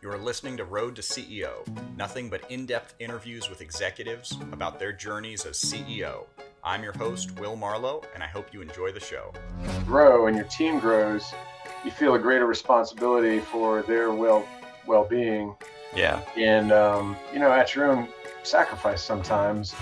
You are listening to Road to CEO, nothing but in-depth interviews with executives about their journeys as CEO. I'm your host, Will Marlow, and I hope you enjoy the show. Grow and your team grows, you feel a greater responsibility for their well-being. Yeah. And, at your own sacrifice sometimes.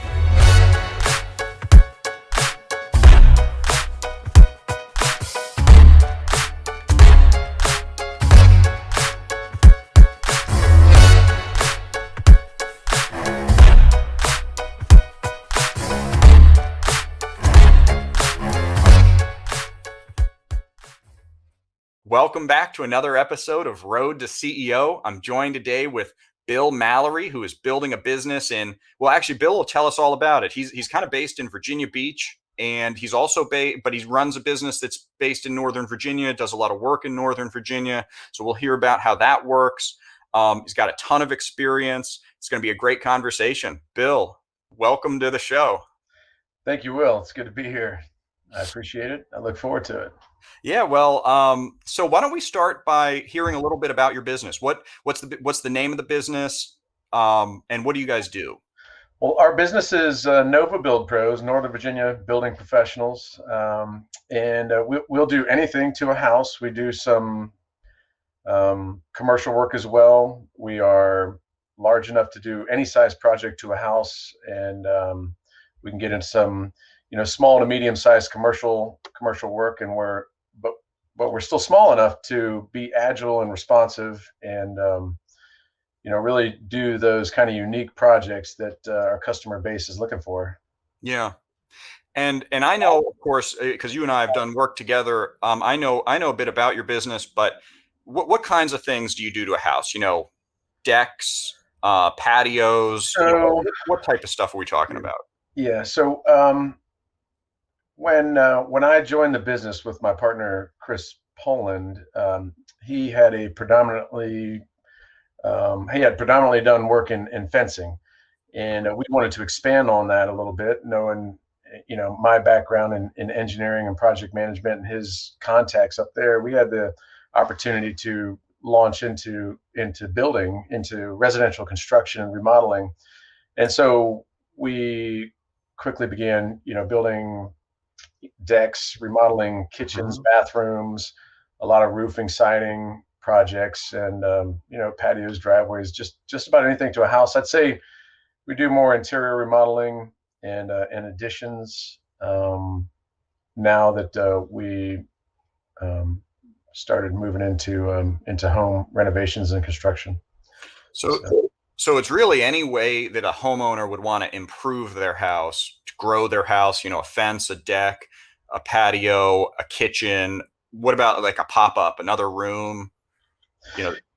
Welcome back to another episode of Road to CEO. I'm joined today with Bill Mallory, who is building a business in, Bill will tell us all about it. He's kind of based in Virginia Beach, and he's also but he runs a business that's based in Northern Virginia, does a lot of work in Northern Virginia. So we'll hear about how that works. He's got a ton of experience. It's going to be a great conversation. Bill, welcome to the show. Thank you, Will. It's good to be here. I appreciate it. I look forward to it. Yeah, well, so why don't we start by hearing a little bit about your business? What's the name of the business, and what do you guys do? Well, our business is Nova Build Pros, Northern Virginia building professionals, and we'll do anything to a house. We do some commercial work as well. We are large enough to do any size project to a house, and we can get into some small to medium sized commercial work, and but we're still small enough to be agile and responsive, and really do those kind of unique projects that our customer base is looking for. Yeah, and I know, of course, because you and I have done work together. I know a bit about your business, but what kinds of things do you do to a house? Decks, patios. So, what type of stuff are we talking about? Yeah. So when I joined the business with my partner Chris Poland, he had predominantly done work in fencing, and we wanted to expand on that a little bit, knowing my background in engineering and project management and his contacts up there. We had the opportunity to launch into residential construction and remodeling, and so we quickly began building decks, remodeling kitchens, bathrooms, a lot of roofing, siding projects, and patios, driveways, just about anything to a house. I'd say we do more interior remodeling and additions now that we started moving into home renovations and construction. So it's really any way that a homeowner would want to improve their house, to grow their house, a fence, a deck, a patio, a kitchen. What about like a pop-up, another room?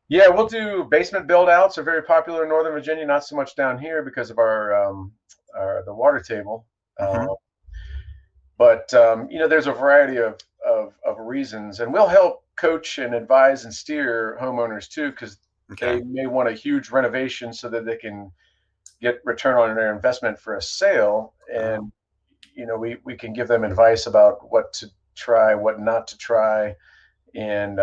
Yeah, we'll do basement build-outs. Are very popular in Northern Virginia, not so much down here because of the water table. But there's a variety of reasons, and we'll help coach and advise and steer homeowners too, because they may want a huge renovation so that they can get return on their investment for a sale. And, we can give them advice about what to try, what not to try. And,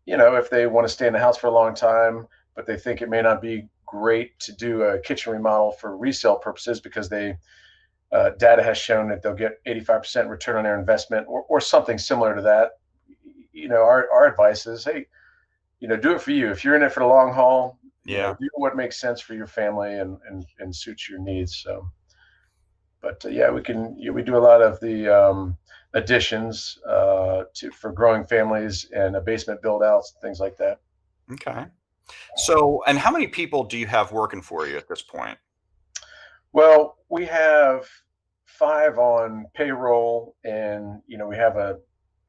if they want to stay in the house for a long time, but they think it may not be great to do a kitchen remodel for resale purposes because data has shown that they'll get 85% return on their investment or something similar to that. Our advice is, hey, do it for you. If you're in it for the long haul, do what makes sense for your family and suits your needs. So, but we do a lot of the additions for growing families and basement build outs, things like that. Okay. So, and how many people do you have working for you at this point? Well, we have 5 on payroll, and we have a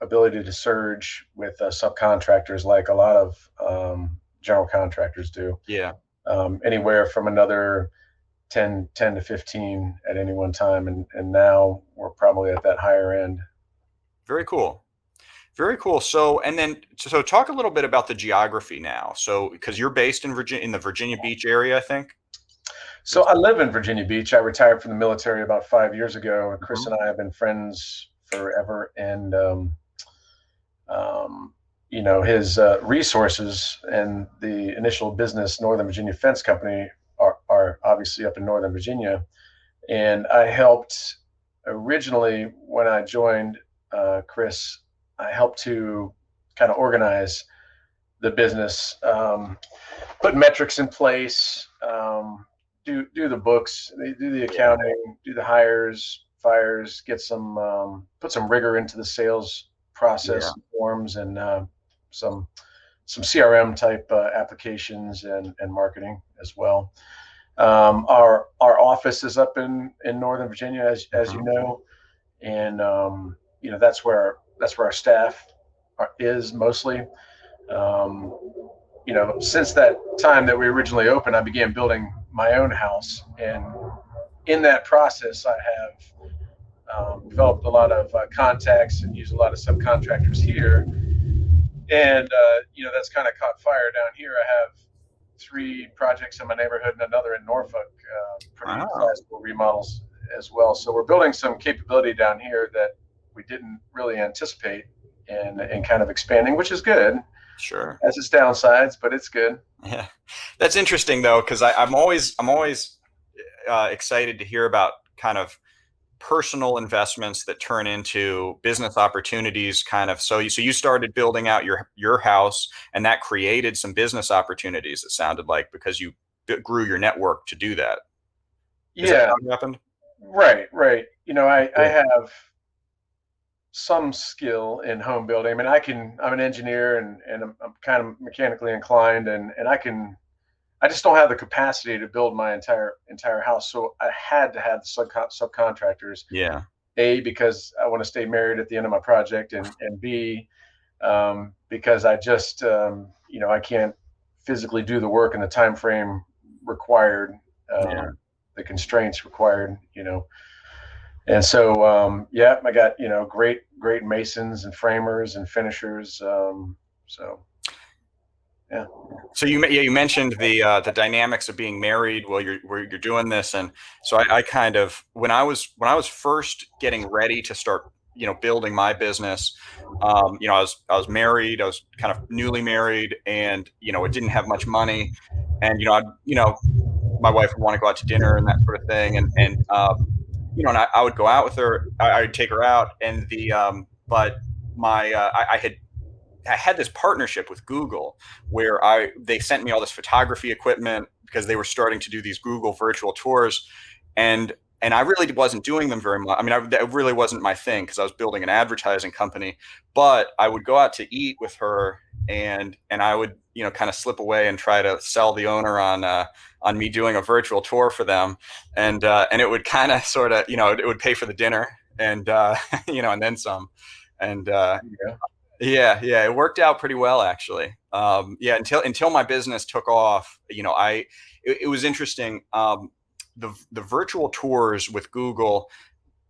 ability to surge with subcontractors like a lot of general contractors do. Yeah. Anywhere from another 10 to 15 at any one time. And now we're probably at that higher end. Very cool. Very cool. So talk a little bit about the geography now. So, because you're based in the Virginia Beach area, I think. So I live in Virginia Beach. I retired from the military about 5 years ago, and Chris and I have been friends forever. And his resources and the initial business, Northern Virginia Fence Company, are obviously up in Northern Virginia. And I helped originally when I joined Chris, I helped to kind of organize the business, put metrics in place, do the books, do the accounting, do the hires, fires, get some put some rigor into the sales Yeah. process forms and some CRM type applications and marketing as well. Our office is up in Northern Virginia, as you Mhm. know, and that's where our staff is mostly. Um, since that time that we originally opened, I began building my own house, and in that process, I have developed a lot of contacts and used a lot of subcontractors here, and that's kind of caught fire down here. I have 3 projects in my neighborhood and another in Norfolk, pretty Wow. sizable remodels as well. So we're building some capability down here that we didn't really anticipate, and kind of expanding, which is good. Sure. Has its downsides, but it's good. Yeah. That's interesting though, because I'm always excited to hear about kind of personal investments that turn into business opportunities kind of. So you started building out your house, and that created some business opportunities, it sounded like, because you grew your network to do that. Is that Yeah, how it happened? right, right. I Yeah. have some skill in home building. I mean, I'm an engineer and I'm kind of mechanically inclined, and I just don't have the capacity to build my entire house. So I had to have the subcontractors. Yeah. A, because I want to stay married at the end of my project, and B, because I just I can't physically do the work in the time frame required, Yeah. the constraints required. And so yeah, I got great masons and framers and finishers. So yeah. So you mentioned the dynamics of being married while you're doing this, and so I kind of when I was first getting ready to start building my business, I was married, I was kind of newly married, and it didn't have much money, and my wife would want to go out to dinner and that sort of thing, and I would go out with her, I'd take her out, and the but my I had this partnership with Google where they sent me all this photography equipment because they were starting to do these Google virtual tours, and I really wasn't doing them very much. I mean, that really wasn't my thing because I was building an advertising company. But I would go out to eat with her, and I would kind of slip away and try to sell the owner on me doing a virtual tour for them, and it would kind of sort of it would pay for the dinner and and then some, and Yeah. yeah, yeah, it worked out pretty well actually. Yeah, until my business took off, it was interesting. The virtual tours with Google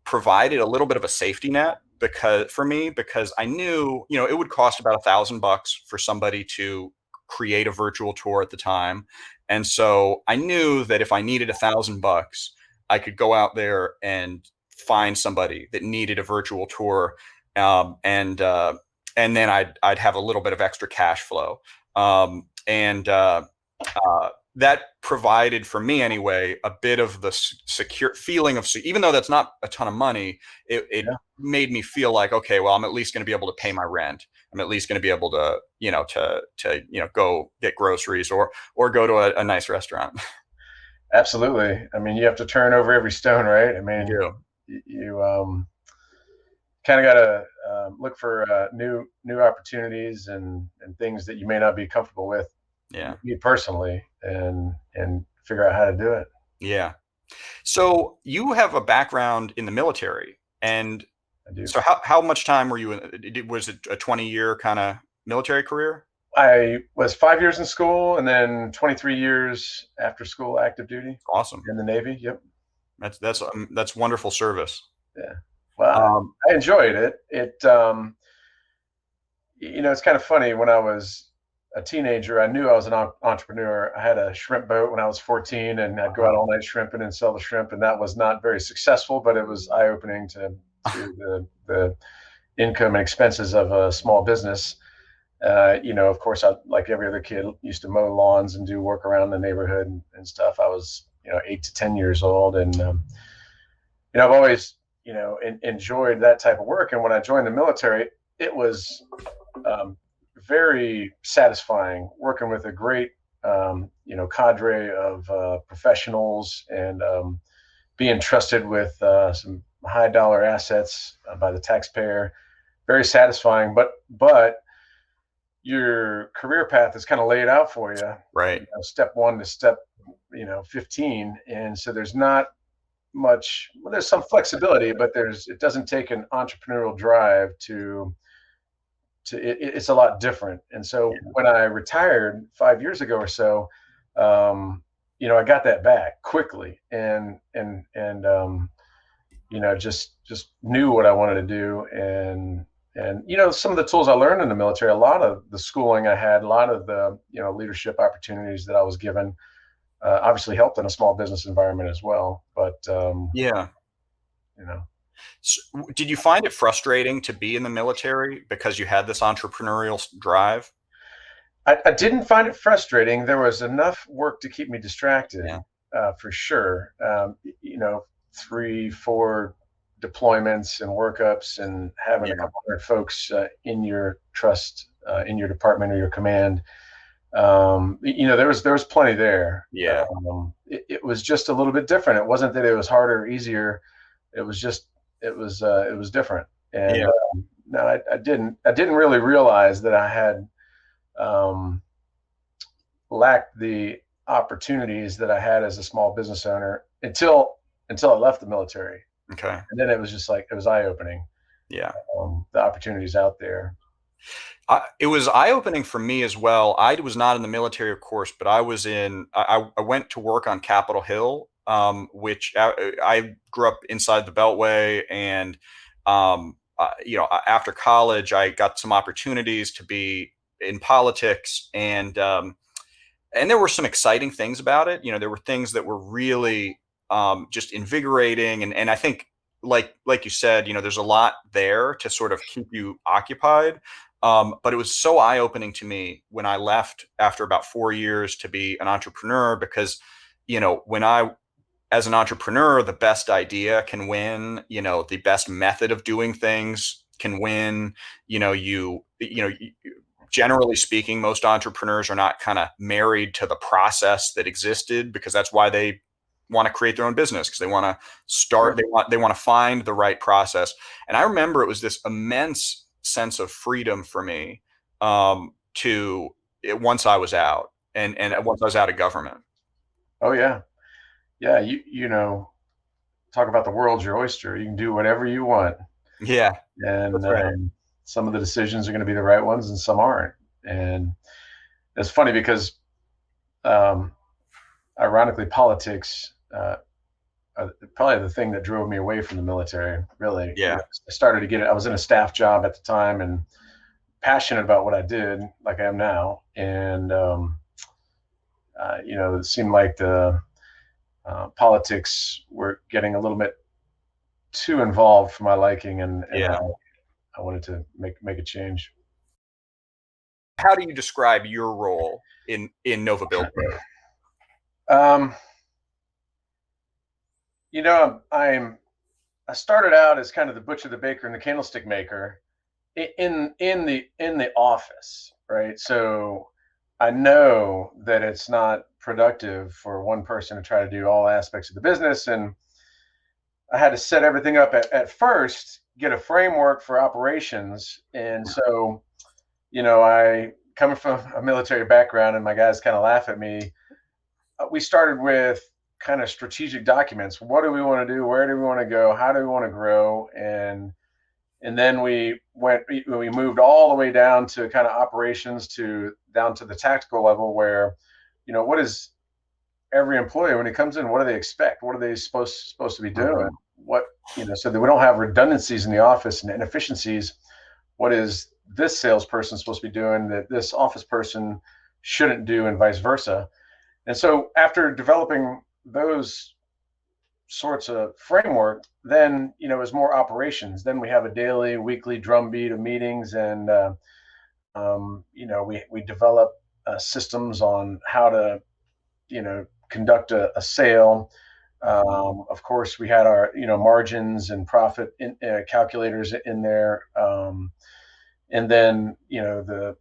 provided a little bit of a safety net because I knew it would cost about $1,000 for somebody to create a virtual tour at the time, and so I knew that if I needed $1,000, I could go out there and find somebody that needed a virtual tour, um, and uh, and then I'd have a little bit of extra cash flow, and that provided for me anyway a bit of the secure feeling of, even though that's not a ton of money, it Yeah. made me feel like, okay, well, I'm at least going to be able to pay my rent. I'm at least going to be able to go get groceries or go to a nice restaurant. Absolutely. I mean, you have to turn over every stone, right? I You mean, do. you kind of got to look for new opportunities and things that you may not be comfortable with, Yeah. me personally, and figure out how to do it. Yeah. So you have a background in the military, and I do. so how much time were you in? Was it a 20-year kind of military career? I was 5 years in school and then 23 years after school active duty Awesome. in the Navy. Yep. That's wonderful service. Yeah. Well, Um, I enjoyed it. It's kind of funny. When I was a teenager, I knew I was an entrepreneur. I had a shrimp boat when I was 14, and I'd go out all night shrimping and sell the shrimp, and that was not very successful, but it was eye opening to the income and expenses of a small business. Of course, I, like every other kid, used to mow lawns and do work around the neighborhood and stuff. I was, 8 to 10 years old, and I've always, enjoyed that type of work. And when I joined the military, it was um, very satisfying working with a great, cadre of professionals, and being trusted with some high dollar assets by the taxpayer. Very satisfying, but your career path is kind of laid out for you, Right. step one to step 15, and so there's not much. Well, there's some flexibility, but it doesn't take an entrepreneurial drive it's a lot different. And so Yeah. when I retired 5 years ago or so, I got that back quickly, and just knew what I wanted to do. And some of the tools I learned in the military, a lot of the schooling I had, a lot of the leadership opportunities that I was given, obviously helped in a small business environment as well. But Yeah. you know, So, did you find it frustrating to be in the military because you had this entrepreneurial drive? I didn't find it frustrating. There was enough work to keep me distracted, Yeah. for sure. 3, 4 deployments and workups, and having a Yeah. couple hundred folks in your trust, in your department or your command. There was plenty there. Yeah. It was just a little bit different. It wasn't that it was harder or easier. It was just it was different. And Yeah. no, I didn't really realize that I had um, lacked the opportunities that I had as a small business owner until I left the military. Okay. And then it was just like, it was eye opening, Yeah. the opportunities out there. It was eye-opening for me as well. I was not in the military, of course, but I went to work on Capitol Hill, which I grew up inside the Beltway. And after college, I got some opportunities to be in politics, and there were some exciting things about it. There were things that were really just invigorating, and I think, like you said, there's a lot there to sort of keep you occupied. But it was so eye opening to me when I left after about 4 years to be an entrepreneur, because when I as an entrepreneur, the best idea can win. The best method of doing things can win. Generally speaking, most entrepreneurs are not kind of married to the process that existed, because that's why they want to create their own business, because they want to start, Sure. they want to find the right process. And I remember it was this immense sense of freedom for me, to once I was out, and once I was out of government. Oh yeah. Yeah. Talk about the world's your oyster. You can do whatever you want. Yeah, And that's right. some of the decisions are going to be the right ones and some aren't. And it's funny because, um, ironically, politics, probably the thing that drove me away from the military. Really, Yeah. I started to get it. I was in a staff job at the time and passionate about what I did, like I am now. And it seemed like the politics were getting a little bit too involved for my liking, and Yeah. I wanted to make a change. How do you describe your role in Nova Build Code? Um, I started out as kind of the butcher, the baker, and the candlestick maker in the office, right? So I know that it's not productive for one person to try to do all aspects of the business, and I had to set everything up at first, get a framework for operations. And so, I coming from a military background, and my guys kind of laugh at me. We started with kind of strategic documents. What do we want to do? Where do we want to go? How do we want to grow? And then we moved all the way down to kind of operations, to down to the tactical level, where what is every employee when he comes in, what do they expect? What are they supposed to be doing? Mhm. So that we don't have redundancies in the office and inefficiencies. What is this salesperson supposed to be doing that this office person shouldn't do, and vice versa? And so after developing those sorts of framework, then is more operations. Then we have a daily, weekly drumbeat of meetings, and We develop systems on how to conduct a sale. Of course, we had our margins and profit calculators in there, and then the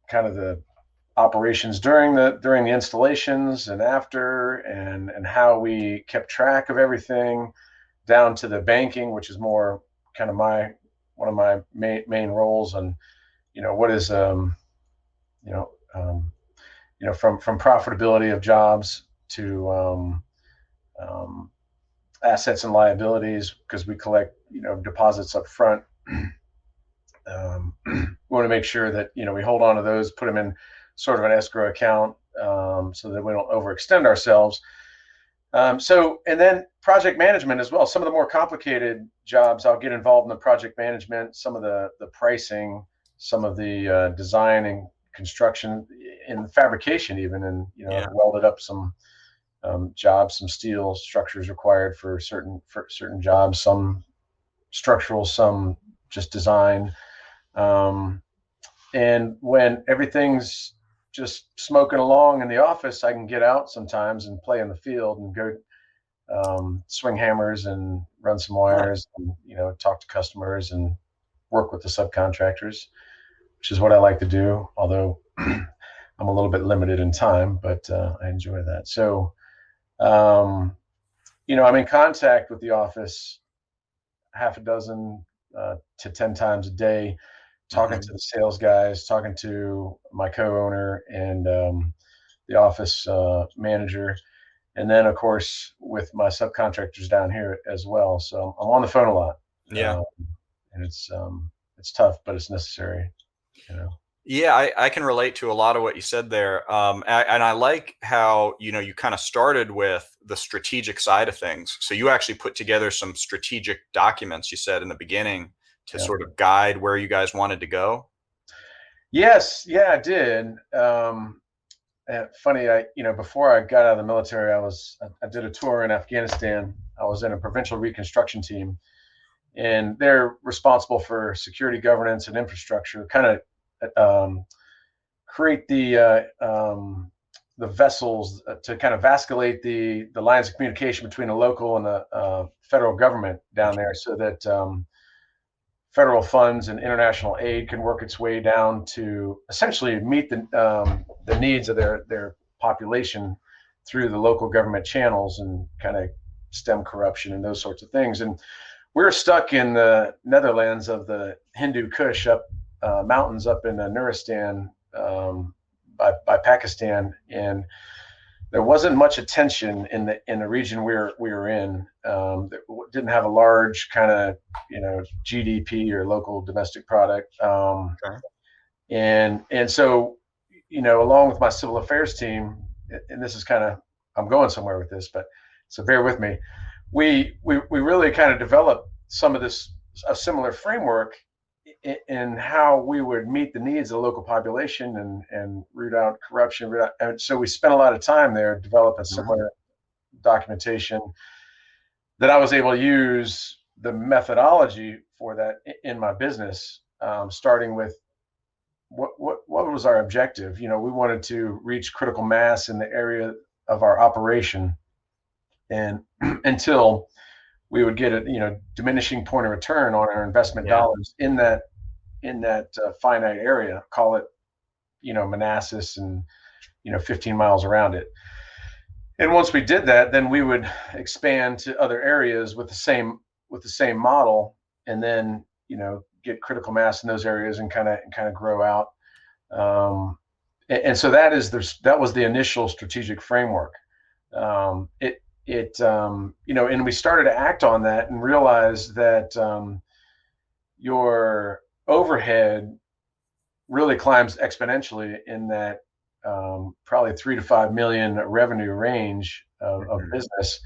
kind of the operations during the installations and after, and how we kept track of everything, down to the banking, which is more kind of my one of my main roles. And what is you know um, from profitability of jobs to um, assets and liabilities, because we collect deposits up front. We want to make sure that we hold on to those, put them in sort of an escrow account, so that we don't overextend ourselves. And then project management as well. Some of the more complicated jobs, I'll get involved in the project management, some of the pricing, some of the design and construction, in fabrication even, and Yeah. I've welded up some jobs, some steel structures required for certain jobs, some structural, some just design. Um, and when everything's just smoking along in the office, I can get out sometimes and play in the field and go swing hammers and run some Nice. wires, and talk to customers and work with the subcontractors, which is what I like to do. Although I'm a little bit limited in time, but I enjoy that. So um, I'm in contact with the office half a dozen to 10 times a day, talking Hmm. to the sales guys, talking to my co-owner, and the office manager, and then of course with my subcontractors down here as well. So I'm on the phone a lot, Yeah. um, and it's tough, but it's necessary. Yeah, I can relate to a lot of what you said there. And I like how, you kind of started with the strategic side of things. So you actually put together some strategic documents, you said in the beginning, to Yeah. sort of guide where you guys wanted to go. Yes. Yeah, I did. Funny, before I got out of the military, I did a tour in Afghanistan. I was in a provincial reconstruction team, and they're responsible for security, governance, and infrastructure. Kind of create the vessels to kind of vasculate the lines of communication between the local and the federal government down Okay. there, so that federal funds and international aid can work its way down to essentially meet the needs of their population through the local government channels, and kind of stem corruption and those sorts of things. And we're stuck in the Netherlands of the Hindu Kush up mountains up in Nuristan, by Pakistan, and there wasn't much attention in the region we were in. That didn't have a large kind of GDP, or local domestic product, Okay. and so along with my civil affairs team, and this is kind of, I'm going somewhere with this, but so bear with me. We really kind of developed some of this, a similar framework in how we would meet the needs of the local population, and root out corruption. And so we spent a lot of time there developing Mhm. similar documentation that I was able to use the methodology for that in my business, starting with what was our objective. We wanted to reach critical mass in the area of our operation, and until we would get a diminishing point of return on our investment Yeah. dollars in that finite area. Call it Manassas, and 15 miles around it. And once we did that, then we would expand to other areas with the same model, and then get critical mass in those areas, and kind of grow out. And so that was the initial strategic framework. And we started to act on that and realize that your overhead really climbs exponentially in that probably 3 to 5 million revenue range of Mhm. business,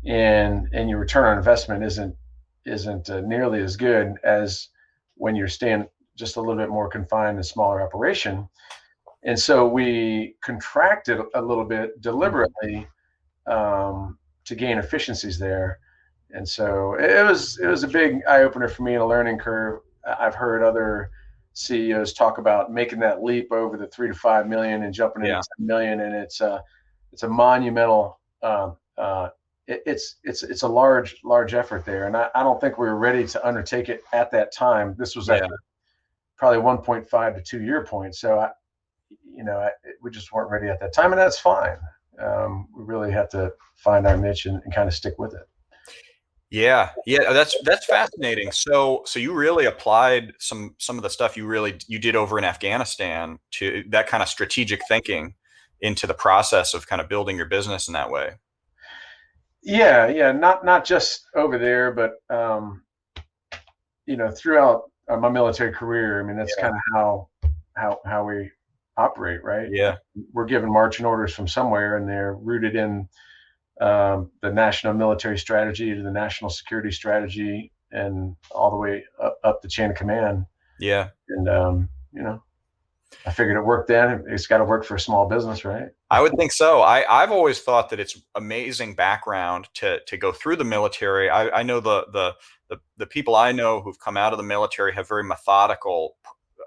and your return on investment isn't nearly as good as when you're staying just a little bit more confined and smaller operation. And so we contracted a little bit Mhm. deliberately, to gain efficiencies there. And so it was a big eye opener for me, and a learning curve. I've heard other CEOs talk about making that leap over the 3 to 5 million and jumping into Yeah. 10 million, and it's a monumental. It's a large effort there, and I don't think we were ready to undertake it at that time. This was at Yeah. probably 1.5 to 2 year point. So we just weren't ready at that time, and that's fine. We really have to find our niche and kind of stick with it. Yeah, yeah, that's fascinating. So you really applied some of the stuff you did over in Afghanistan to that kind of strategic thinking into the process of kind of building your business in that way. Yeah, not just over there, but throughout my military career. I mean, that's Yeah. kind of how we operate, right? Yeah. We're given marching orders from somewhere, and they're rooted in the national military strategy to the national security strategy, and all the way up the chain of command. Yeah. And I figured it worked then. It's got to work for a small business, right? I would think so. I've always thought that it's amazing background to go through the military. I know the people I know who've come out of the military have very methodical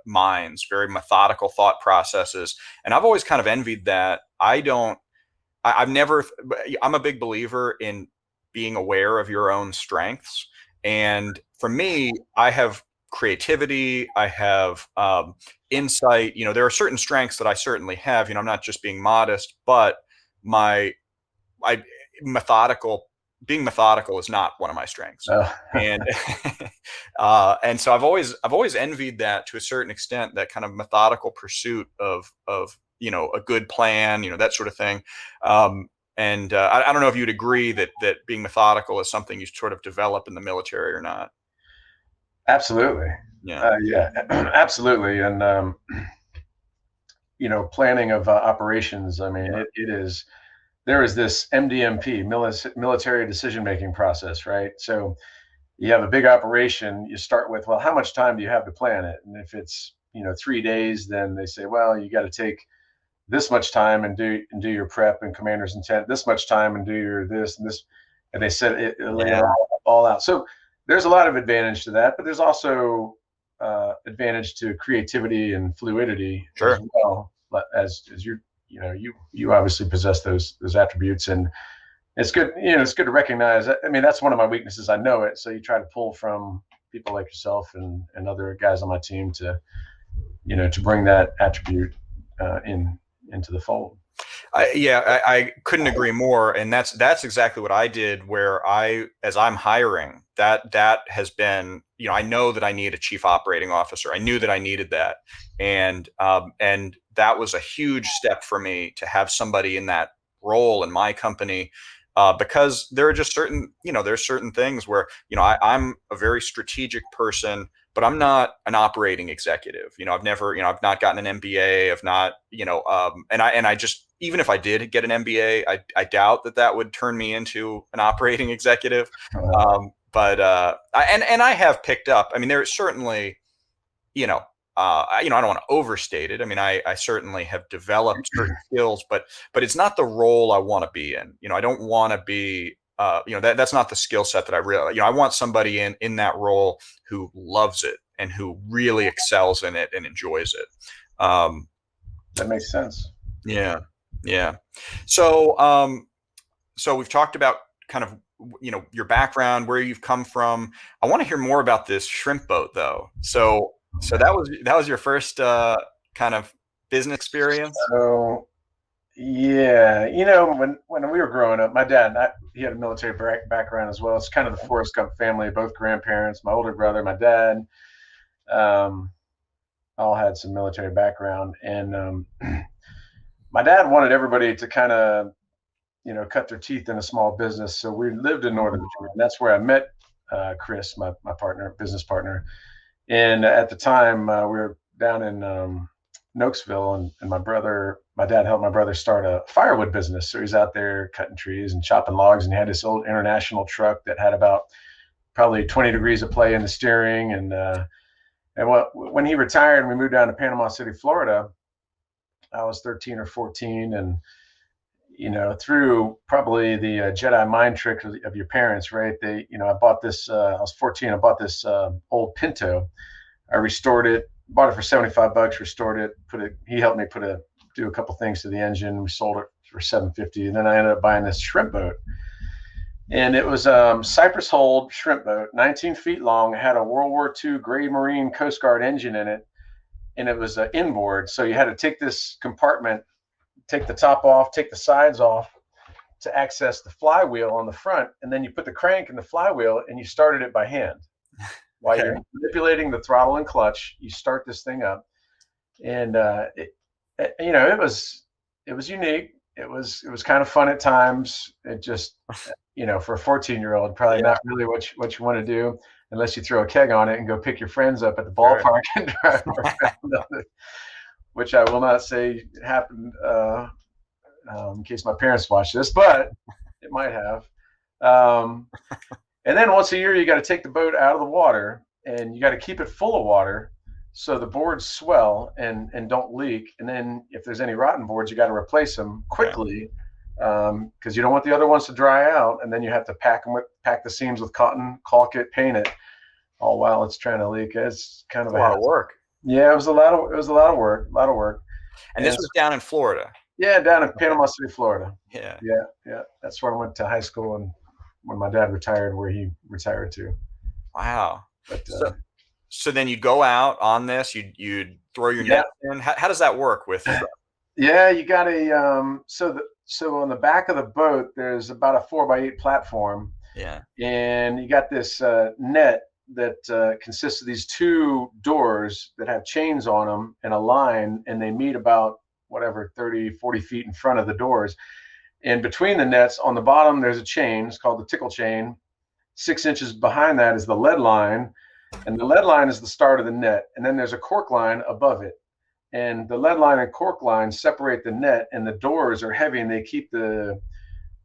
minds, very methodical thought processes, and I've always kind of envied that. I've never. I'm a big believer in being aware of your own strengths, and for me, I have creativity. I have insight. There are certain strengths that I certainly have. I'm not just being modest, but my I methodical being methodical is not one of my strengths. Uh, And and so I've always envied that to a certain extent, that kind of methodical pursuit of a good plan, that sort of thing. And I don't know if you'd agree that being methodical is something you sort of develop in the military or not. Absolutely. Yeah. Yeah, absolutely. And planning of operations. I mean, Yeah. it is. There is this MDMP, military decision making process, right? So you have a big operation. You start with, well, how much time do you have to plan it? And if it's 3 days, then they say, well, you got to take this much time and do your prep and commander's intent. This much time and do your this and this, and they set it lay it Yeah. all out. So there's a lot of advantage to that, but there's also advantage to creativity and fluidity as Sure. well. As you obviously possess those attributes, and it's good. It's good to recognize. I mean, that's one of my weaknesses. I know it. So you try to pull from people like yourself and other guys on my team to bring that attribute into the fold. I couldn't agree more, and that's exactly what I did. Where as I'm hiring, that has been, I know that I need a chief operating officer. I knew that I needed that, and that was a huge step for me to have somebody in that role in my company, because there are just there's certain things where I'm a very strategic person, but I'm not an operating executive. I've not gotten an MBA. I've not, and I just, even if I did get an MBA, I doubt that would turn me into an operating executive. But I have picked up. I mean, there's certainly, I don't want to overstate it. I mean, I certainly have developed certain skills, but it's not the role I want to be in. I don't want to be, that's not the skill set that I really, I want somebody in that role who loves it and who really excels in it and enjoys it. That makes sense. Yeah. Yeah. So, so we've talked about kind of, your background, where you've come from. I want to hear more about this shrimp boat though. So that was your first kind of business experience. So yeah, when we were growing up, my dad, he had a military background as well. It's kind of the Forrest Gump family. Both grandparents, my older brother, my dad, um, all had some military background, and my dad wanted everybody to kind of cut their teeth in a small business. So we lived in Northern Virginia, and that's where I met Chris, my partner, business partner. And at the time, we were down in Nokesville, and my dad helped my brother start a firewood business. So he's out there cutting trees and chopping logs, and he had this old International truck that had about probably 20 degrees of play in the steering. When he retired and we moved down to Panama City, Florida, I was 13 or 14, and through probably the Jedi mind trick of your parents, right? I bought this. I was 14. I bought this old Pinto. I restored it, bought it for 75 bucks, restored it, he helped me do a couple things to the engine. We sold it for 750. And then I ended up buying this shrimp boat. And it was Cypress Hold shrimp boat, 19 feet long. It had a World War II Gray Marine Coast Guard engine in it, and it was inboard. So you had to take this compartment, take the top off, take the sides off to access the flywheel on the front, and then you put the crank in the flywheel, and you started it by hand. While Okay. you're manipulating the throttle and clutch, you start this thing up, and it was unique. It was kind of fun at times. It just for a 14-year-old, probably Yeah. not really what you want to do unless you throw a keg on it and go pick your friends up at the Right. ballpark and drive around on it, which I will not say happened in case my parents watch this, but it might have. Um, and then once a year, you got to take the boat out of the water and you got to keep it full of water so the boards swell and don't leak. And then if there's any rotten boards, you got to replace them quickly because you don't want the other ones to dry out. And then you have to pack the seams with cotton, caulk it, paint it, all while it's trying to leak. It's kind of a lot of work. Yeah, it was a lot of work. And this was down in Florida. Yeah, down in Panama City, Florida. Yeah. Yeah. That's where I went to high school and when my dad retired, where he retired to. Wow. But so then you'd go out on this, you'd throw your net in. How does that work with? Yeah, you got so on the back of the boat, there's about a 4x8 platform. Yeah. And you got this net that consists of these two doors that have chains on them and a line, and they meet about 30, 40 feet in front of the doors. And between the nets on the bottom, there's a chain. It's called the tickle chain. 6 inches behind that is the lead line. And the lead line is the start of the net. And then there's a cork line above it. And the lead line and cork line separate the net, and the doors are heavy and they keep the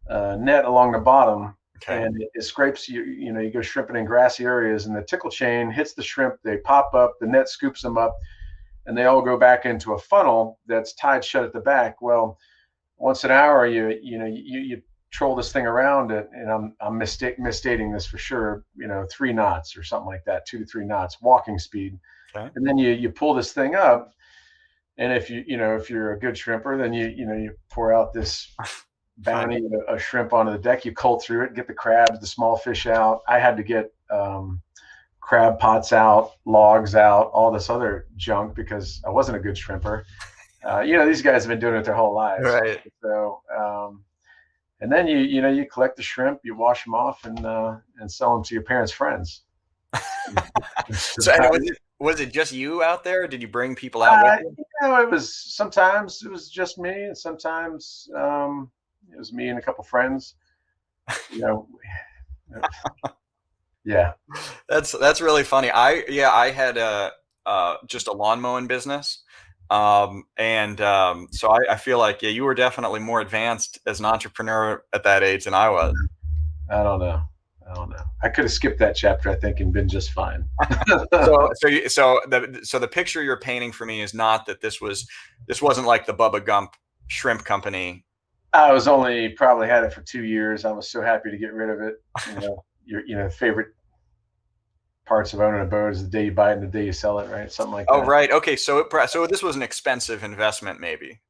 net along the bottom. Okay. And it scrapes you go shrimping in grassy areas, and the tickle chain hits the shrimp. They pop up, the net scoops them up, and they all go back into a funnel that's tied shut at the back. Well, once an hour, you troll this thing around it, and I'm misstating this for sure. 3 knots or something like that, 2 to 3 knots walking speed. Okay. And then you pull this thing up, and if you're a good shrimper, then you pour out this bounty of shrimp onto the deck. You cull through it, get the crabs, the small fish out. I had to get crab pots out, logs out, all this other junk because I wasn't a good shrimper. These guys have been doing it their whole lives. Right. So, and then you collect the shrimp, you wash them off, and sell them to your parents' friends. So was it just you out there? Or did you bring people out with you? It was sometimes it was just me, and sometimes it was me and a couple friends. Yeah. That's really funny. I had just a lawn mowing business. So I feel like, you were definitely more advanced as an entrepreneur at that age than I was. I don't know. I could have skipped that chapter, I think, and been just fine. So the picture you're painting for me is not that this wasn't like the Bubba Gump Shrimp Company. I was only probably had it for 2 years. I was so happy to get rid of it. Your favorite parts of owning a boat is the day you buy it and the day you sell it, right? Something like that. Oh, right. Okay. So this was an expensive investment, maybe.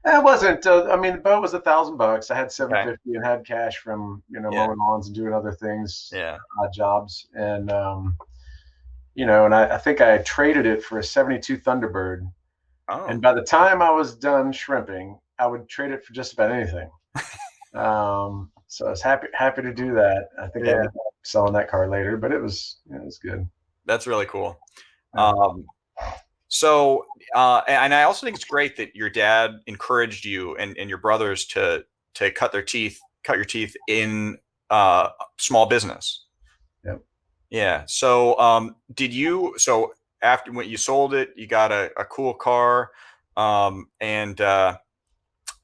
It wasn't. The boat was $1,000. I had $750 and had cash from mowing lawns and doing other things, odd jobs, and and I think I traded it for a '72 Thunderbird. Oh. And by the time I was done shrimping, I would trade it for just about anything. So I was happy to do that. I think I ended up selling that car later, but it was good. That's really cool. And I also think it's great that your dad encouraged you and your brothers to cut your teeth in small business. Yep. Yeah. So after when you sold it, you got a cool car, and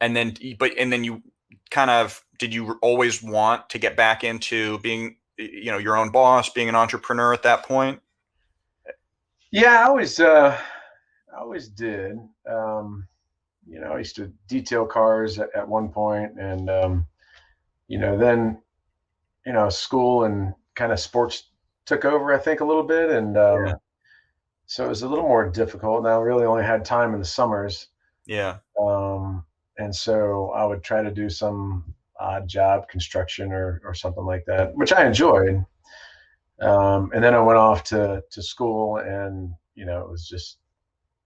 then you kind of, did you always want to get back into being your own boss, being an entrepreneur at that point? Yeah, I always did. I used to detail cars at one point, and then school and kind of sports took over, I think, a little bit, and So it was a little more difficult. Now I really only had time in the summers. Yeah. Um, and so I would try to do some odd job, construction or something like that, which I enjoyed. And then I went off to school, and it was just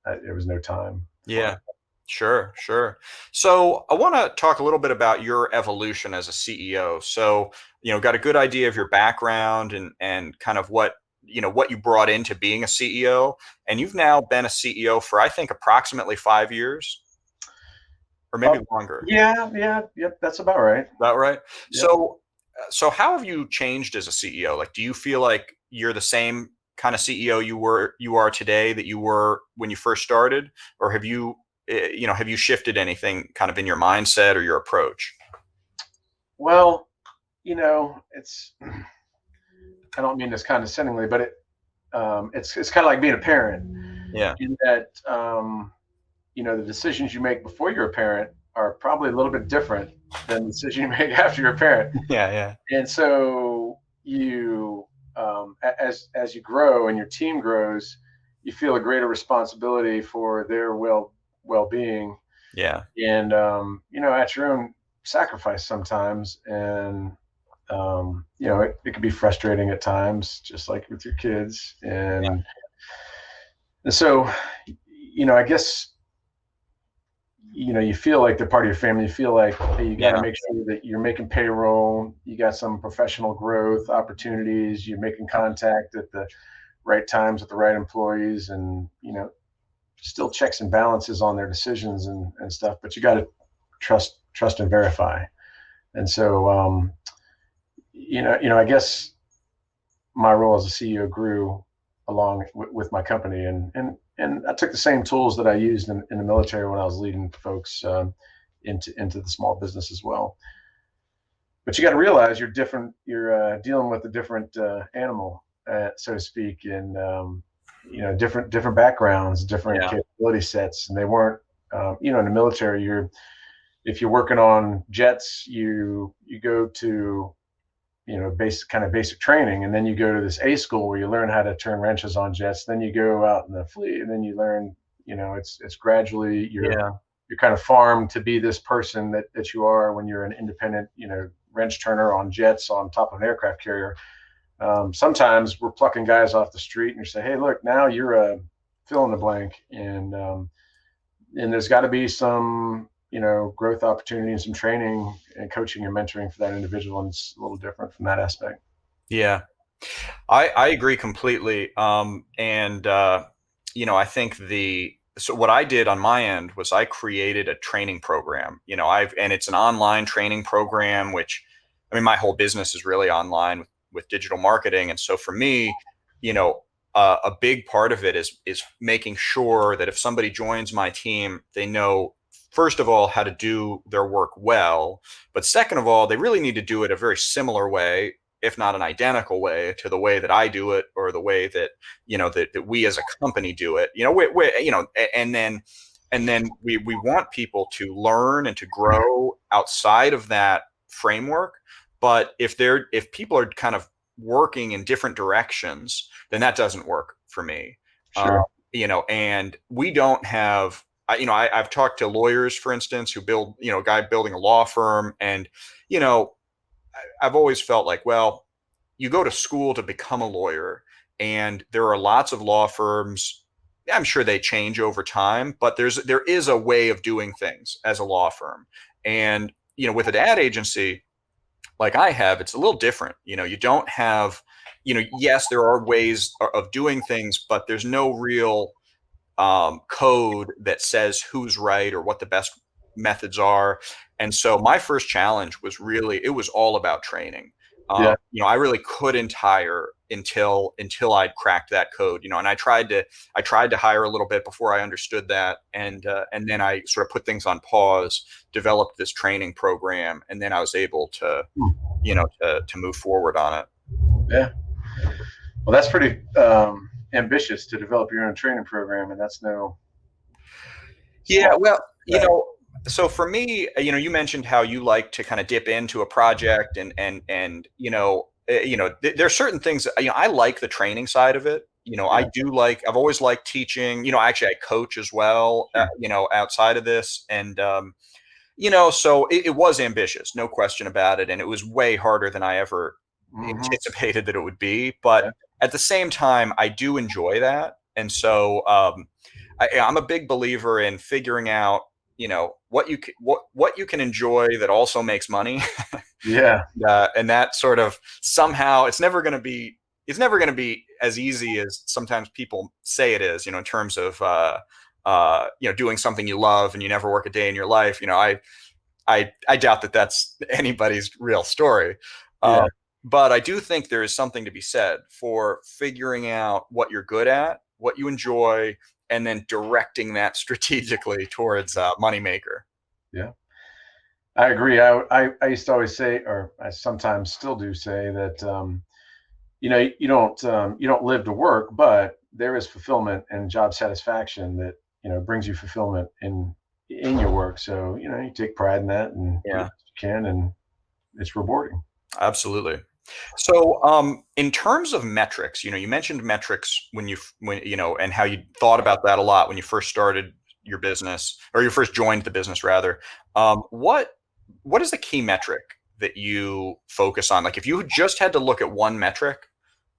there was no time for Yeah. it. Sure, sure. So I want to talk a little bit about your evolution as a CEO. So, got a good idea of your background and kind of what you brought into being a CEO. And you've now been a CEO for, I think, approximately 5 years or maybe Oh, longer. yeah, yeah, yep, that's about right. Is that right? Yep. So how have you changed as a CEO? Like, do you feel like you're the same kind of CEO you are today that you were when you first started, or have you shifted anything kind of in your mindset or your approach? Well, it's I don't mean this condescendingly, but it's kind of like being a parent Yeah, in that the decisions you make before you're a parent are probably a little bit different than the decision you make after you're a parent. yeah, yeah, And so as you grow and your team grows, you feel a gretter responsibility for their well-being, yeah, and at your own sacrifice sometimes. And it can be frustrating at times, just like with your kids. yeah, And so I guess you feel like they're part of your family. You feel like, hey, you got to yeah, make sure that you're making payroll, you got some professional growth opportunities, you're making contact at the right times with the right employees, and still checks and balances on their decisions and stuff. But you got to trust and verify. And so I guess my role as a CEO grew along with my company, and I took the same tools that I used in the military when I was leading folks into the small business as well. But you got to realize you're different. You're dealing with a different animal, so to speak, and different backgrounds, different yeah, capability sets, and they weren't. In the military, if you're working on jets, you go to basic training, and then you go to this A school where you learn how to turn wrenches on jets. Then you go out in the fleet, and then you learn. It's gradually yeah, you're kind of farmed to be this person that you are when you're an independent wrench turner on jets on top of an aircraft carrier. Sometimes we're plucking guys off the street and you say, hey, look, now you're a fill in the blank, and there's got to be some growth opportunity and some training and coaching and mentoring for that individual, and it's a little different from that aspect. yeah. I agree completely. I think so what I did on my end was I created a training program. And it's an online training program, which, I mean, my whole business is really online with digital marketing. And so for me, a big part of it is making sure that if somebody joins my team, they know, first of all, how to do their work well, but second of all, they really need to do it a very similar way, if not an identical way, to the way that I do it, or the way that that we as a company do it. And then we want people to learn and to grow outside of that framework. But if people are kind of working in different directions, then that doesn't work for me. Uh, Sure. and we don't have. I've talked to lawyers, for instance, who build, a guy building a law firm, and you know, I've always felt like, well, you go to school to become a lawyer, and there are lots of law firms. I'm sure they change over time, but there is a way of doing things as a law firm. And with an ad agency like I have, it's a little different. You don't have, yes, there are ways of doing things, but there's no real code that says who's right or what the best methods are. And so my first challenge was really, it was all about training. Yeah. I really couldn't hire until I'd cracked that code. And I tried to hire a little bit before I understood that, and then I sort of put things on pause, developed this training program, and then I was able to to move forward on it. Yeah. Well, that's pretty ambitious to develop your own training program, and that's no Yeah, small well, thing. so for me, you mentioned how you like to kind of dip into a project, and there are certain things that, I like the training side of it. Yeah. I've always liked teaching. Actually I coach as well, Sure. outside of this. And, so it was ambitious, no question about it. And it was way harder than I ever Hmm. anticipated that it would be. But Yeah. at the same time, I do enjoy that. And so I'm a big believer in figuring out, what you can enjoy that also makes money. Yeah. And that sort of somehow it's never going to be as easy as sometimes people say it is, in terms of doing something you love and you never work a day in your life. I doubt that that's anybody's real story. Yeah. Um, but I do think there is something to be said for figuring out what you're good at, what you enjoy, and then directing that strategically towards moneymaker. Yeah. I agree. I used to always say, or I sometimes still do say that, you don't live to work, but there is fulfillment and job satisfaction that, brings you fulfillment in your work. So, you take pride in that and do the Yeah, best you can, and it's rewarding. absolutely. So, in terms of metrics, you mentioned metrics and how you thought about that a lot when you first started your business, or you first joined the business rather. What is the key metric that you focus on? Like, if you just had to look at one metric,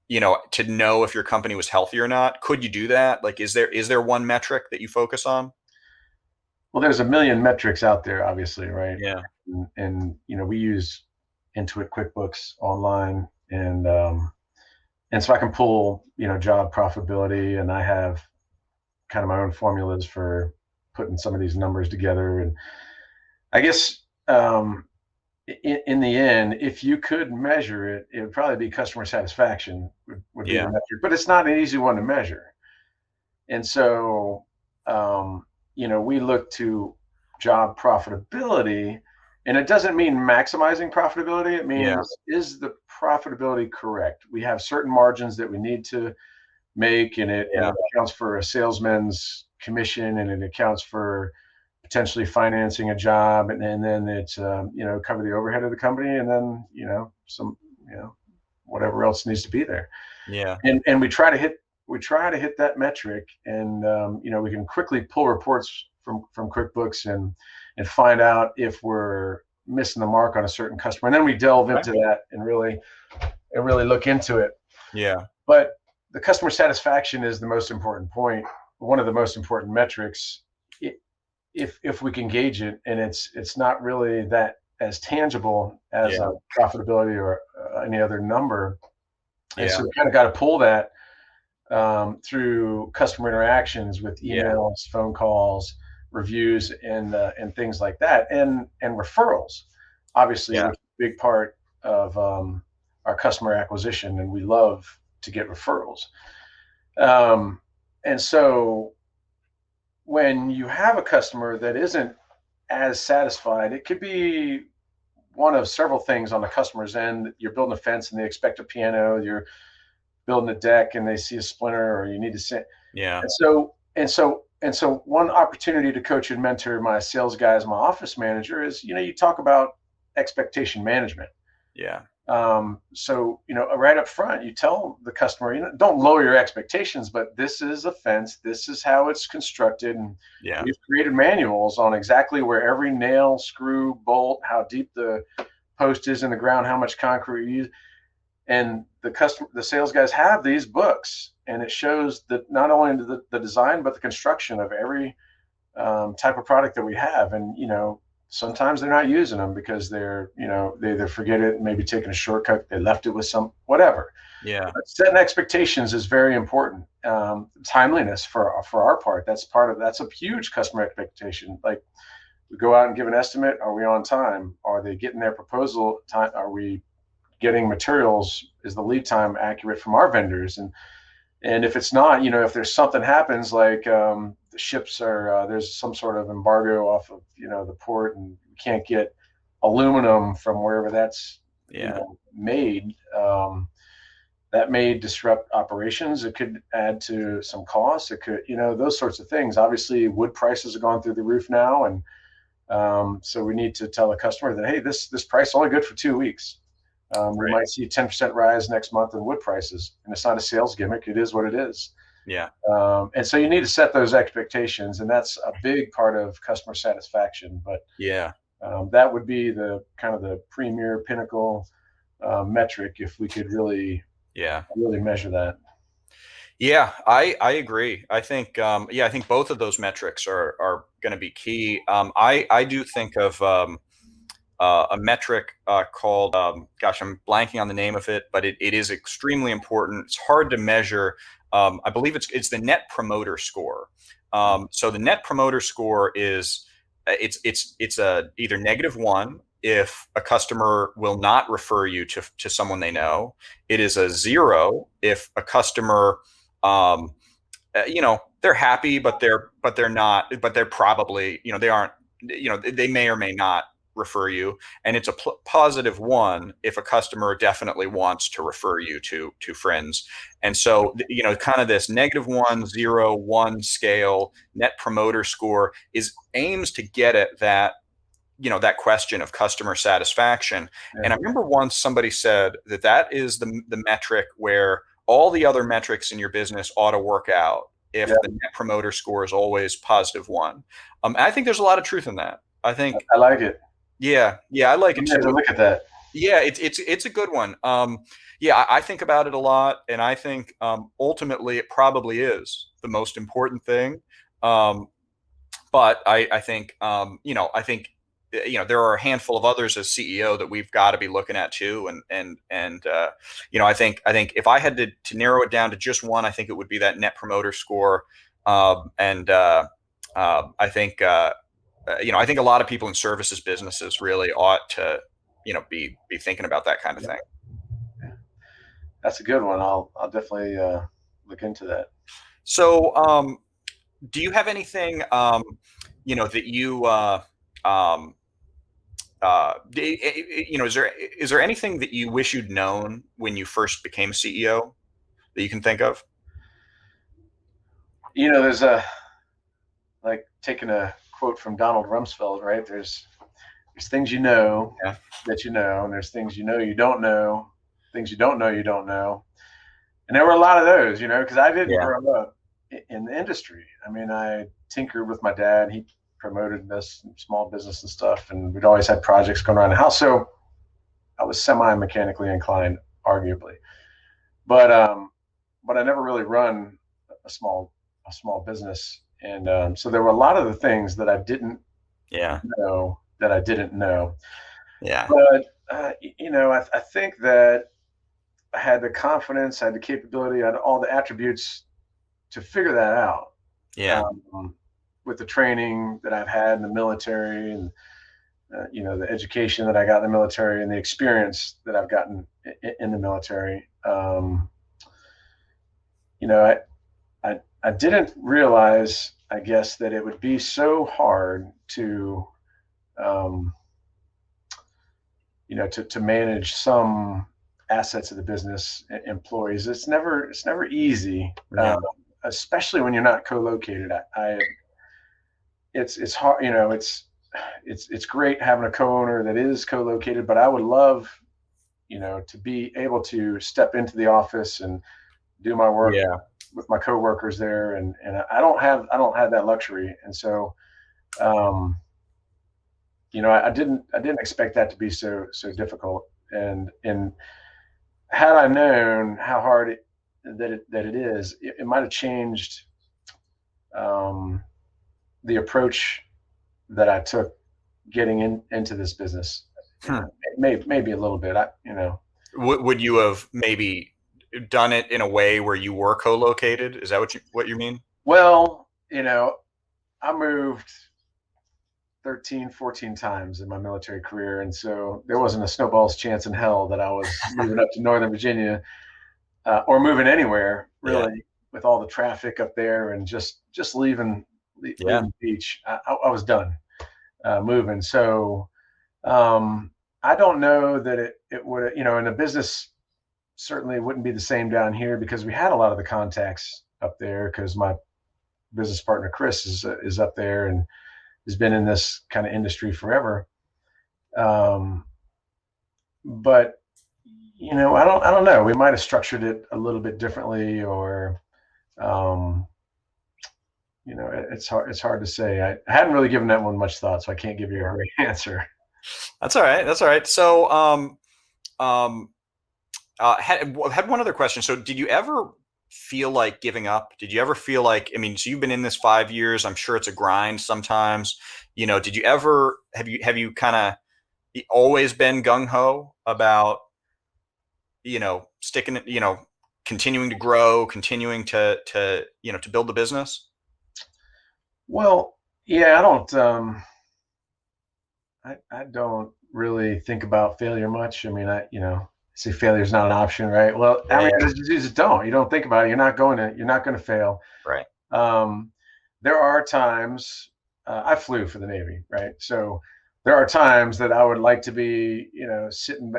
to know if your company was healthy or not, could you do that? Like, is there one metric that you focus on? Well, there's a million metrics out there, obviously, right? Yeah. And we use Intuit QuickBooks online, and so I can pull, job profitability, and I have kind of my own formulas for putting some of these numbers together. And I guess, in the end, if you could measure it, it would probably be customer satisfaction would be the Yeah. metric, but it's not an easy one to measure. And so, we look to job profitability, and it doesn't mean maximizing profitability. It Yeah. means, is the profitability correct? We have certain margins that we need to make, and Yeah. it accounts for a salesman's commission, and it accounts for potentially financing a job, and then it's, cover the overhead of the company, and then, some, you know whatever else needs to be there. Yeah. And we try to hit that metric, and, we can quickly pull reports from QuickBooks, and find out if we're missing the mark on a certain customer, and then we delve Okay. into that and really look into it. Yeah. But the customer satisfaction is the most important point, one of the most important metrics, if we can gauge it, and it's not really that as tangible as Yeah. a profitability or any other number. And Yeah. so we kind of got to pull that, through customer interactions with Yeah. emails, phone calls, reviews, and things like that, and referrals, obviously, Yeah. which is a big part of, our customer acquisition, and we love to get referrals. And so when you have a customer that isn't as satisfied, it could be one of several things on the customer's end. You're building a fence and they expect a piano. You're building a deck and they see a splinter, or you need to sit. Yeah. And so one opportunity to coach and mentor my sales guys, my office manager, is, you talk about expectation management. Yeah. So, right up front, you tell the customer, don't lower your expectations, but this is a fence. This is how it's constructed. And Yeah. we've created manuals on exactly where every nail, screw, bolt, how deep the post is in the ground, how much concrete you use. And the sales guys have these books, and it shows that not only the design, but the construction of every, type of product that we have. And, sometimes they're not using them because they either forget it, maybe taking a shortcut, they left it with some whatever. Yeah. But setting expectations is very important. Timeliness for our part, that's a huge customer expectation. Like, we go out and give an estimate. Are we on time? Are they getting their proposal time? Are we getting materials? Is the lead time accurate from our vendors? And if it's not, if there's something happens, like, the ships are, there's some sort of embargo off of, the port, and we can't get aluminum from wherever that's, Yeah. made. That may disrupt operations. It could add to some costs. It could, those sorts of things. Obviously, wood prices have gone through the roof now, and, so we need to tell the customer that, hey, this price is only good for 2 weeks. We Right. might see a 10% rise next month in wood prices, and it's not a sales gimmick. It is what it is. Yeah. And so you need to set those expectations, and that's a big part of customer satisfaction. But Yeah. that would be the kind of the premier pinnacle metric if we could really Yeah. really measure that. Yeah, I agree. I think I think both of those metrics are going to be key. I do think of a metric called gosh, I'm blanking on the name of it, but it is extremely important. It's hard to measure. I believe it's the Net Promoter Score. So the Net Promoter Score is it's a either -1 if a customer will not refer you to someone they know. It is a 0 if a customer they're happy, but they're not, but they're probably, they aren't, they may or may not refer you. And it's a +1 if a customer definitely wants to refer you to friends. And so, kind of this -1, 0, 1 scale Net Promoter Score is aims to get at that question of customer satisfaction. Yeah. And I remember once somebody said that is the metric where all the other metrics in your business ought to work out if Yeah, the Net Promoter Score is always +1. And I think there's a lot of truth in that. I think, I like it. yeah, I like I'm it gonna have to too. look at that. Yeah, it's a good one. Yeah, I think about it a lot, and I think ultimately it probably is the most important thing. Um, but I think there are a handful of others as CEO that we've got to be looking at too. And I think if I had to narrow it down to just one, I think it would be that Net Promoter Score. And I think I think a lot of people in services businesses really ought to be thinking about that kind of Yeah, thing. that's a good one. I'll definitely look into that. So do you have anything that you um, is there anything that you wish you'd known when you first became CEO that you can think of? There's a like taking a quote from Donald Rumsfeld, right? There's things you know Yeah. that you know, and there's things you don't know, things you don't know. And there were a lot of those, because I didn't Yeah. grow up in the industry. I mean, I tinkered with my dad. He promoted this small business and stuff, and we'd always had projects going around the house. So I was semi-mechanically inclined, arguably, but I never really run a small business, and so there were a lot of the things that I didn't Yeah. know that I didn't know. Yeah. But I think that I had the confidence, I had the capability, I had all the attributes to figure that out. Yeah. Um, with the training that I've had in the military, and the education that I got in the military, and the experience that I've gotten in the military. You know, I didn't realize, I guess, that it would be so hard to um, to manage some assets of the business, employees. It's never easy, Yeah. especially when you're not co-located. It's hard. It's great having a co-owner that is co-located, but I would love to be able to step into the office and do my work Yeah. with my coworkers there, and I don't have that luxury, and so um, I didn't expect that to be so difficult, and had I known how hard that it is, it might have changed um, the approach that I took getting into this business. Hmm. Maybe a little bit. Would you have maybe done it in a way where you were co-located? Is that what you mean? Well, I moved 13, 14 times in my military career, and so there wasn't a snowball's chance in hell that I was moving up to Northern Virginia, or moving anywhere Yeah. really, with all the traffic up there, and just leaving Yeah. the beach. I was done moving. So I don't know that it would, and the business certainly wouldn't be the same down here, because we had a lot of the contacts up there, because my business partner Chris is up there and has been in this kind of industry forever. But I don't know. We might have structured it a little bit differently, or um, it's hard to say. I hadn't really given that one much thought, so I can't give you a Yeah. great answer. That's all right. That's all right. So, um, had one other question. So, did you ever feel like giving up? Did you ever feel like, I mean, so you've been in this 5 years. I'm sure it's a grind sometimes. Did you ever have you kind of always been gung ho about sticking, continuing to grow, continuing to build the business? Well, yeah, I don't really think about failure much. I mean, say failure is not an option, right? Well, I Yeah, mean, yeah, you just don't. You don't think about it. You're not going to fail. right. Um, there are times I flew for the Navy, right? So there are times that I would like to be, sitting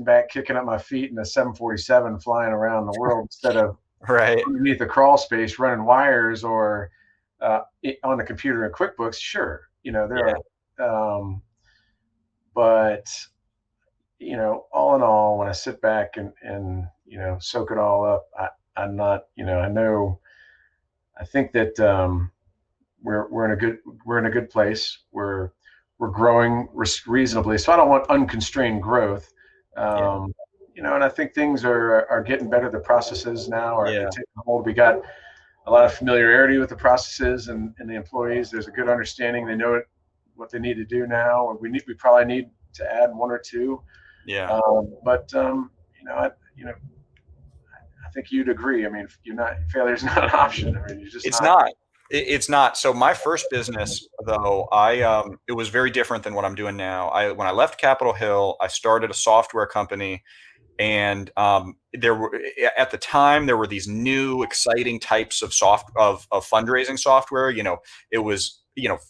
back, kicking up my feet in a 747, flying around the world instead of Right. underneath the crawl space running wires or on the computer in QuickBooks. Sure, Yeah. there are, but all in all, when I sit back and soak it all up, I'm not, I know, I think that we're in a good place. We're growing reasonably, so I don't want unconstrained growth. Yeah. Um, and I think things are getting better. The processes now are Yeah. taking hold. We got a lot of familiarity with the processes and the employees. There's a good understanding. They know what they need to do now. We probably need to add one or two. Yeah. But I think you'd agree. I mean, failure is not an option. I mean, you're just It's not. not. It's not. So my first business, though, it was very different than what I'm doing now. When I left Capitol Hill, I started a software company, and there were at the time there were these new exciting types of fundraising software. It was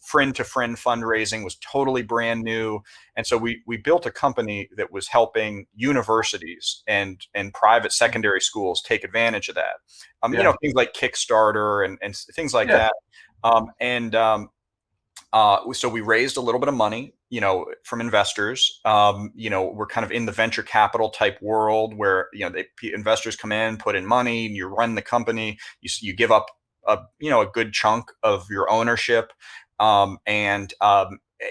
friend to friend fundraising was totally brand new, and so we built a company that was helping universities and private secondary schools take advantage of that. Yeah, Things like Kickstarter and things like yeah, that. And So we raised a little bit of money, from investors. We're kind of in the venture capital type world where investors come in, put in money, and you run the company. You give up a good chunk of your ownership, and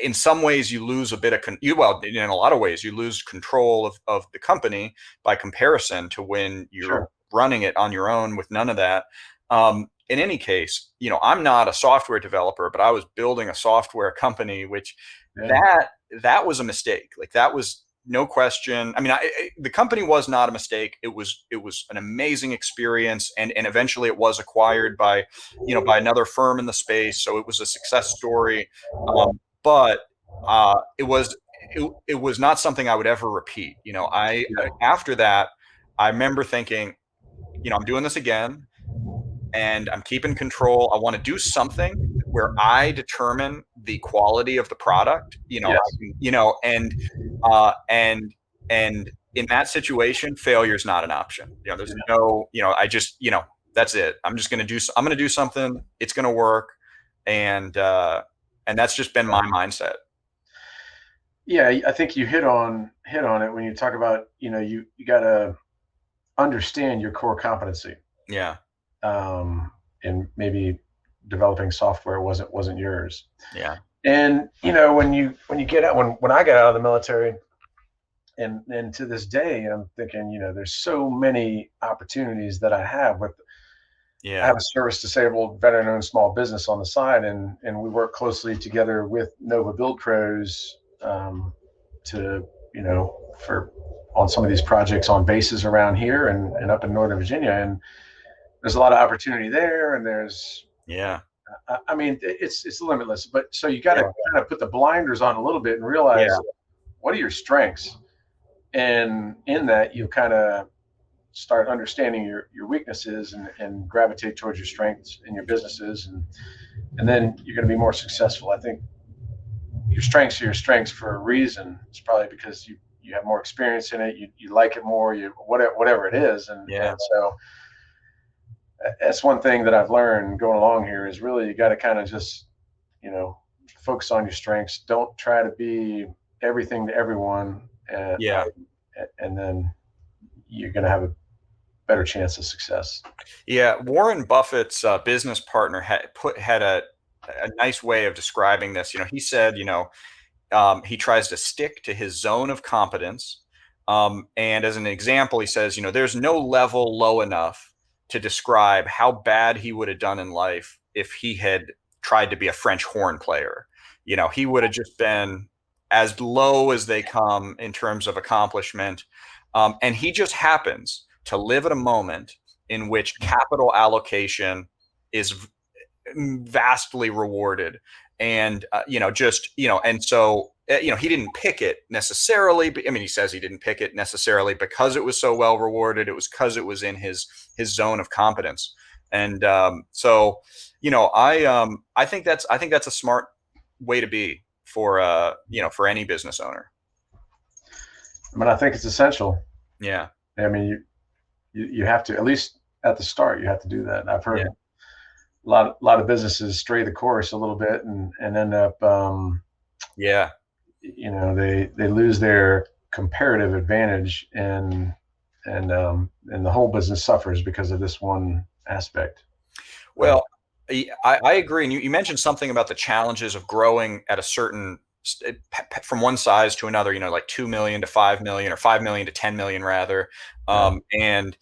in some ways you lose a bit of in a lot of ways you lose control of the company by comparison to when you're sure. running it on your own with none of that. In any case, I'm not a software developer, but I was building a software company, which Yeah, that was a mistake. Like that was no question. I mean, the company was not a mistake. It was an amazing experience, and eventually it was acquired by another firm in the space. So it was a success story, but it was not something I would ever repeat. yeah, After that, I remember thinking, I'm doing this again and I'm keeping control. I want to do something where I determine the quality of the product. yes, And in that situation, failure is not an option. There's yeah, no, I just, that's it. I'm going to do something. It's going to work. And that's just been my mindset. yeah. I think you hit on it when you talk about you got to understand your core competency, Yeah. um, and maybe developing software wasn't yours. Yeah. And when you get out when I got out of the military, and to this day, I'm thinking, there's so many opportunities that I have with. I Yeah. have a service disabled veteran owned small business on the side, and we work closely together with Nova Build Pros, to for on some of these projects on bases around here and up in Northern Virginia, and there's a lot of opportunity there, and there's Yeah. I mean it's limitless, but so you got to Yeah. kind of put the blinders on a little bit and Yeah. realize what are your strengths, and in that you kind of start understanding your weaknesses and gravitate towards your strengths in your businesses, and then you're going to be more successful. I think your strengths are your strengths for a reason. It's probably because you have more experience in it, you like it more, you whatever it is, and Yeah. so that's one thing that I've learned going along here is really you got to kind of just you know focus on your strengths. Don't try to be everything to everyone, Yeah. and then you're going to have a better chance of success. Yeah, Warren Buffett's business partner had a nice way of describing this. He said, he tries to stick to his zone of competence. And as an example, he says, there's no level low enough to describe how bad he would have done in life if he had tried to be a French horn player. He would have just been as low as they come in terms of accomplishment. And he just happens to live at a moment in which capital allocation is vastly rewarded. And and so he didn't pick it necessarily. I mean, he says he didn't pick it necessarily because it was so well rewarded. It was because it was in his zone of competence. And I think that's a smart way to be for for any business owner. I mean, I think it's essential. Yeah. I mean, you have to, at least at the start, you have to do that. I've heard a lot of businesses stray the course a little bit and end up they lose their comparative advantage, and the whole business suffers because of this one aspect. Well, I agree. And you mentioned something about the challenges of growing at a certain from one size to another, like 2 million to 5 million or 5 million to 10 million rather. And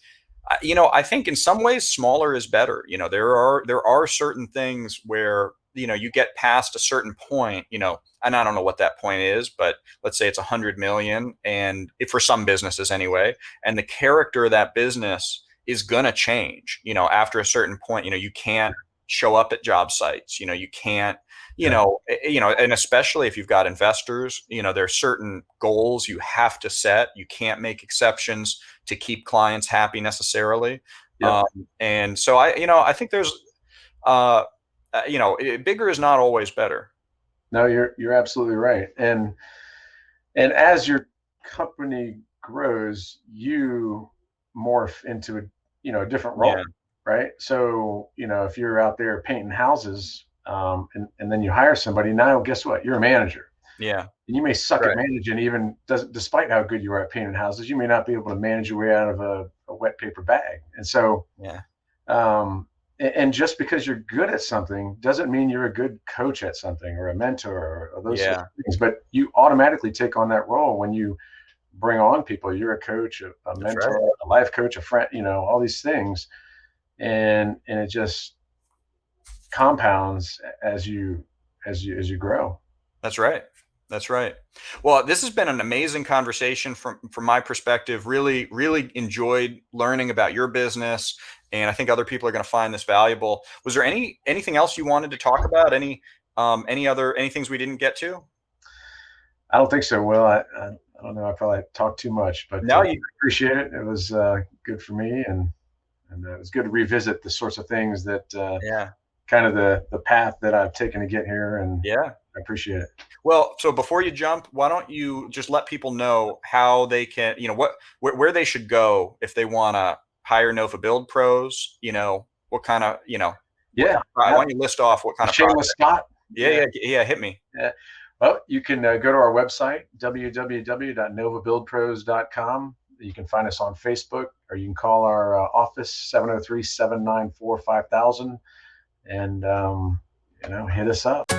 I think in some ways smaller is better. There are certain things where, you get past a certain point, and I don't know what that point is, but let's say it's 100 million, and for some businesses anyway, and the character of that business is going to change, after a certain point. You can't show up at job sites, you can't, and especially if you've got investors, there are certain goals you have to set. You can't make exceptions to keep clients happy necessarily. Yep. And so I think there's, bigger is not always better. No, you're absolutely right. And as your company grows, you morph into a different role, right? So, if you're out there painting houses, and then you hire somebody, now guess what? You're a manager. Yeah. And you may suck at managing, even despite how good you are at painting houses, you may not be able to manage your way out of a wet paper bag. And so, and just because you're good at something doesn't mean you're a good coach at something or a mentor or those sorts of things. But you automatically take on that role when you bring on people. You're a coach, a mentor, a life coach, a friend, all these things. And it just compounds as you grow. That's right. That's right. Well, this has been an amazing conversation from my perspective. Really, really enjoyed learning about your business, and I think other people are going to find this valuable. Was there anything else you wanted to talk about? Any things we didn't get to? I don't think so. Well, I don't know. I probably talked too much, but no, I appreciate it. It was good for me, and it was good to revisit the sorts of things that kind of the path that I've taken to get here, and I appreciate it. Well, so before you jump, why don't you just let people know how they can, where they should go if they want to hire Nova Build Pros, what kind of, why don't you list off what kind of shameless spot? Yeah, hit me. Yeah. Well, you can go to our website, www.novabuildpros.com. You can find us on Facebook, or you can call our office, 703-794-5000, and hit us up.